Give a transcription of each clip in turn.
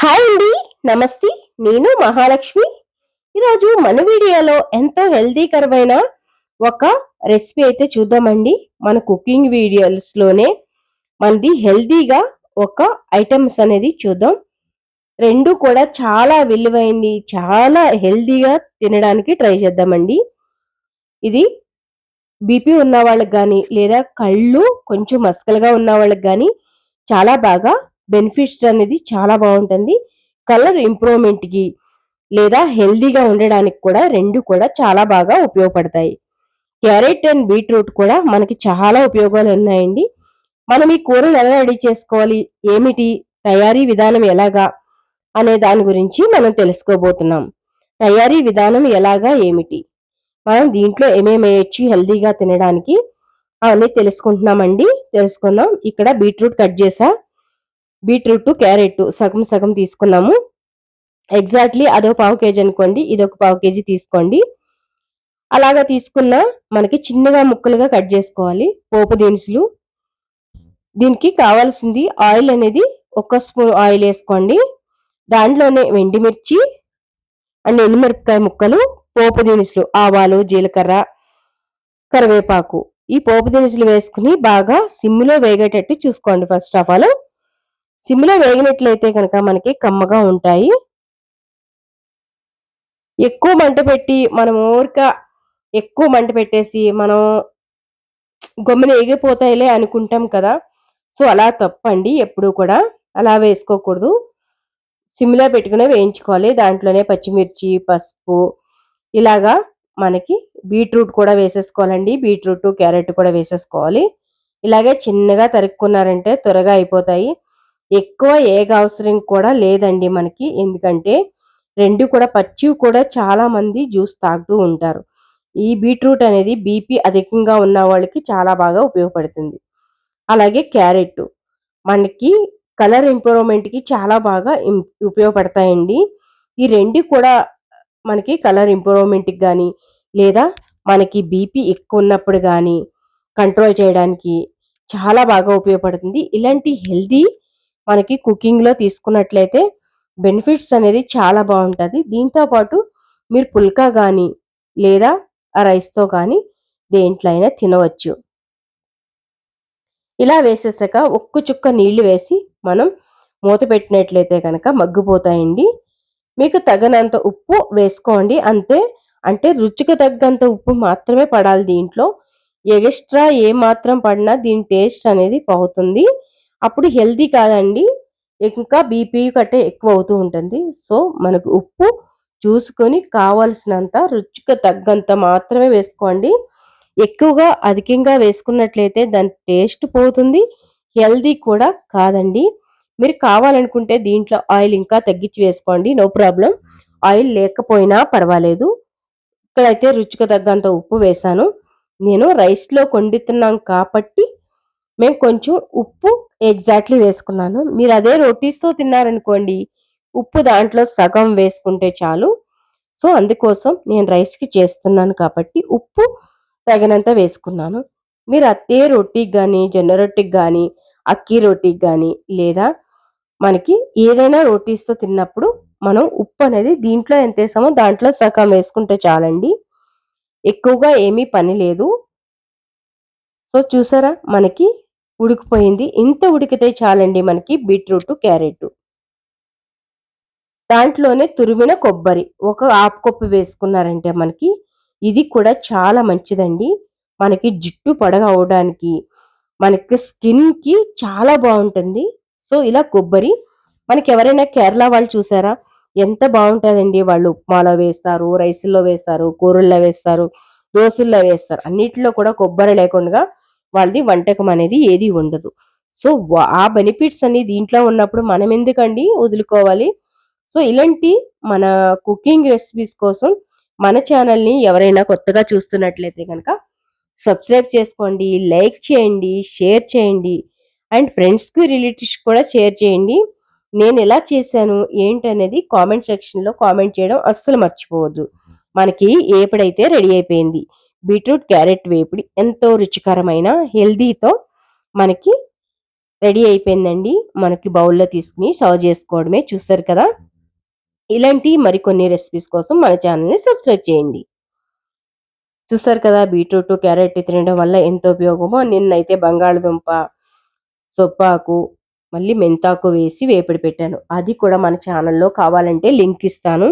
Hi అండి. నమస్తే. నేను మహాలక్ష్మి. ఈరోజు మన వీడియోలో ఎంతో హెల్తీకరమైన ఒక రెసిపీ అయితే చూద్దామండి. మన కుకింగ్ వీడియోస్‌లోనే మనది హెల్తీగా ఒక ఐటెమ్స్ అనేది చూద్దాం. 2 కూడా చాలా విలువైంది. చాలా హెల్తీగా తినడానికి ట్రై చేద్దామండి. ఇది బీపీ ఉన్న వాళ్ళకి గాని, లేదా కళ్ళు కొంచెం మసకలుగా ఉన్న వాళ్ళకి గాని చాలా బాగా బెనిఫిట్స్ అనేది చాలా బావుంటుంది. కలర్ ఇంప్రూవ్‌మెంట్‌కి లేదా హెల్తీగా ఉండడానికి కూడా 2 కూడా చాలా బాగా ఉపయోగపడతాయి. క్యారెట్ అండ్ బీట్రూట్ కూడా మనకి చాలా ఉపయోగాలున్నాయండి. మనం ఈ కూరలు ఎలా రెడీ చేసుకోవాలి? ఏమిటి? తయారీ విధానం ఎలాగా? అనే దాని గురించి మనం తెలుసుకోబోతున్నాం. తయారీ విధానం ఎలాగా? ఏమిటి? మనం దీంట్లో ఏమేమేయొచ్చు హెల్తీగా తినడానికి అవన్నీ తెలుసుకుంటున్నామండి. తెలుసుకుందాం. ఇక్కడ బీట్రూట్ కట్ చేశా. బీట్రూట్, క్యారెట్ సగం సగం తీసుకున్నాము. ఎగ్జాక్ట్‌లీ అదో పావు కేజీ అనుకోండి. ఇదొక పావు కేజీ తీసుకోండి. అలాగా తీసుకున్న మనకి చిన్నగా ముక్కలుగా కట్ చేసుకోవాలి. పోపు దినుసులు. దీనికి కావాల్సింది ఆయిల్ అనేది ఒక స్పూన్ ఆయిల్ ఏసుకోండి. దాంట్లోనే ఎండుమిర్చి అండ్ ఎండుమిరపకాయ ముక్కలు, పోపు దినుసులు, ఆవాలు, జీలకర్ర, కరివేపాకు. ఈ పోపు దినుసులు వేసుకొని బాగా సిమ్‌లో వేగేటట్టు చూసుకోండి ఫస్ట్ ఆఫ్ ఆల్. సిమ్‌లో వేగినట్లయితే గనక మనకి కమ్మగా ఉంటాయి. ఎక్కువ మంట పెట్టి మనం ఎక్కువ మంట పెట్టేసి మనం గమ్మున ఎగిపోతాయిలే అనుకుంటాం కదా! సో, అలా తప్పండి ఎప్పుడూ కూడా. అలా వేసుకోకూడదు. సిమ్‌లో పెట్టుకునే వేయించుకోవాలి. దాంట్లోనే పచ్చిమిర్చి, పసుపు ఇలాగా మనకి బీట్రూట్ కూడా వేసేసుకోవాలండి. బీట్రూట్, క్యారెట్ కూడా వేసేసుకోవాలి. ఇలాగే చిన్నగా తరుక్కున్నారంటే త్వరగా అయిపోతాయి. ఎక్కువ ఏగవసరం కూడా లేదండి మనకి. ఎందుకంటే 2 కూడా పచ్చివి కూడా చాలా మంది జ్యూస్ తాగుతూ ఉంటారు. ఈ బీట్రూట్ అనేది బీపీ అధికంగా ఉన్న వాళ్ళకి చాలా బాగా ఉపయోగపడుతుంది. అలాగే క్యారెట్ మనకి కలర్ ఇంప్రూవ్‌మెంట్‌కి చాలా బాగా ఉపయోగపడతాయండి. ఈ 2 కూడా మనకి కలర్ ఇంప్రూవ్‌మెంట్‌కి గాని, లేదా మనకి బీపీ ఎక్కువున్నప్పుడు గాని కంట్రోల్ చేయడానికి చాలా బాగా ఉపయోగపడుతుంది. ఇలాంటి హెల్తీ మనకి కుకింగ్‌లో తీసుకున్నట్లయితే బెనిఫిట్స్ అనేది చాలా బావుంటది. దీంతో పాటు మీరు పుల్కా గాని, లేదా రైస్‌తో గాని దేంట్లో అయినా తినవచ్చు. ఇలా వేసేసాక ఒక్క చుక్క నీళ్లు వేసి మనం మూత పెట్టినట్లయితే గనక మగ్గిపోతాయండి. మీకు తగినంత ఉప్పు వేసుకోండి అంతే. అంటే రుచికి తగ్గంత ఉప్పు మాత్రమే పడాలి దీంట్లో. ఎగస్ట్రా ఏమాత్రం పడినా దీని టేస్ట్ అనేది పోతుంది. అప్పుడు హెల్తీ కాదండి. ఇంకా బీపీ కట్టే ఎక్కువ అవుతూ ఉంటుంది. సో, మనకు ఉప్పు చూసుకొని కావాల్సినంత రుచికి తగ్గంత మాత్రమే వేసుకోండి. ఎక్కువగా అధికంగా వేసుకున్నట్లయితే దాని టేస్ట్ పోతుంది. హెల్తీ కూడా కాదండి. మీరు కావాలనుకుంటే దీంట్లో ఆయిల్ ఇంకా తగ్గించి వేసుకోండి. No problem. ఆయిల్ లేకపోయినా పర్వాలేదు. ఇక్కడైతే రుచికి తగ్గంత ఉప్పు వేశాను. నేను రైస్‌లో వండుతున్నాం కాబట్టి మేము కొంచెం ఉప్పు ఎగ్జాక్ట్‌లీ వేసుకున్నాను. మీరు అదే రోటీస్‌తో తిన్నారనుకోండి, ఉప్పు దాంట్లో సగం వేసుకుంటే చాలు. సో, అందుకోసం నేను రైస్‌కి చేస్తున్నాను కాబట్టి ఉప్పు తగినంత వేసుకున్నాను. మీరు అదే రోటీకి గాని, జొన్న రొట్టెకి గాని, అక్కీ రోటీకి గాని లేదా మనకి ఏదైనా రోటీస్‌తో తిన్నప్పుడు మనం ఉప్పనేది దీంట్లో ఎంతేసామో దాంట్లో సగం వేసుకుంటే చాలండి. ఎక్కువగా ఏమీ పని లేదు. సో, చూసారా మనకి ఉడికిపోయింది. ఇంత ఉడికితే చాలండి మనకి బీట్రూటు, క్యారెటు. దాంట్లోనే తురిమిన కొబ్బరి ఒక హాఫ్ కప్పు వేసుకున్నారంటే మనకి ఇది కూడా చాలా మంచిదండి. మనకి జుట్టు పొడగా అవ్వడానికి, మనకి స్కిన్‌కి చాలా బావుంటుంది. సో, ఇలా కొబ్బరి మనకెవరైనా కేరళ వాళ్ళు చూసారా? ఎంత బావుంటదండి. వాళ్ళు ఉప్మాలో వేస్తారు, రైసుల్లో వేస్తారు, కూరల్లో వేస్తారు, దోసల్లో వేస్తారు. అన్నిట్లో కూడా కొబ్బరి లేకుండా వాళ్ళది వంటకం అనేది ఏది ఉండదు. సో, ఆ బెనిఫిట్స్ అన్ని దీంట్లో ఉన్నప్పుడు మనమెందుకండి వదులుకోవాలి? సో, ఇలాంటి మన కుకింగ్ రెసిపీస్ కోసం మన ఛానల్‌ని ఎవరైనా కొత్తగా చూస్తున్నట్లయితే గనక సబ్స్క్రైబ్ చేసుకోండి, లైక్ చేయండి, షేర్ చేయండి అండ్ ఫ్రెండ్స్‌కి, రిలేటివ్స్‌కి కూడా షేర్ చేయండి. నేనెలా చేశాను, ఏంటనేది కామెంట్ సెక్షన్‌లో కామెంట్ చేయడం అస్సలు మర్చిపోవద్దు. మనకి ఏపుడైతే రెడీ అయిపోయింది. బీట్రూట్, క్యారెట్ వేపుడు ఎంతో రుచికరమైన హెల్తీతో మనకి రెడీ అయిపోయిందండి. మనకి బౌల్‌లో తీసుకొని సర్వ్ చేసుకోవడమే. చూసారు కదా! ఇలాంటి మరికొన్ని రెసిపీస్ కోసం మన ఛానెల్‌ని సబ్స్క్రైబ్ చేయండి. చూసారు కదా! బీట్రూట్, క్యారెట్ తినడం వల్ల ఎంత ఉపయోగమో. నిన్నైతే బంగాళదుంప, సొప్పాకు, మళ్ళీ మెంతాకు వేసి వేపుడు పెట్టాను. అది కూడా మన ఛానెల్‌లో కావాలంటే లింక్ ఇస్తాను.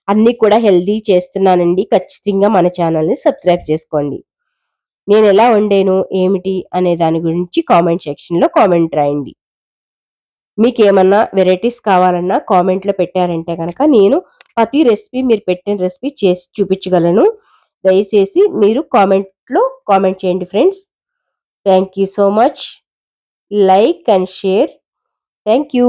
అన్నీ కూడా హెల్తీ చేస్తున్నానండి. ఖచ్చితంగా మన ఛానెల్‌ని సబ్స్క్రైబ్ చేసుకోండి. నేనెలా వండాను, ఏమిటి అనే దాని గురించి కామెంట్ సెక్షన్‌లో కామెంట్ రాయండి. మీకేమన్నా వెరైటీస్ కావాలన్నా కామెంట్‌లో పెట్టారంటే గనక నేను ప్రతి రెసిపీ మీరు పెట్టిన రెసిపీ చేసి చూపించగలను. దయచేసి మీరు కామెంట్‌లో కామెంట్ చేయండి friends. Thank you so much. Like and share. Thank you.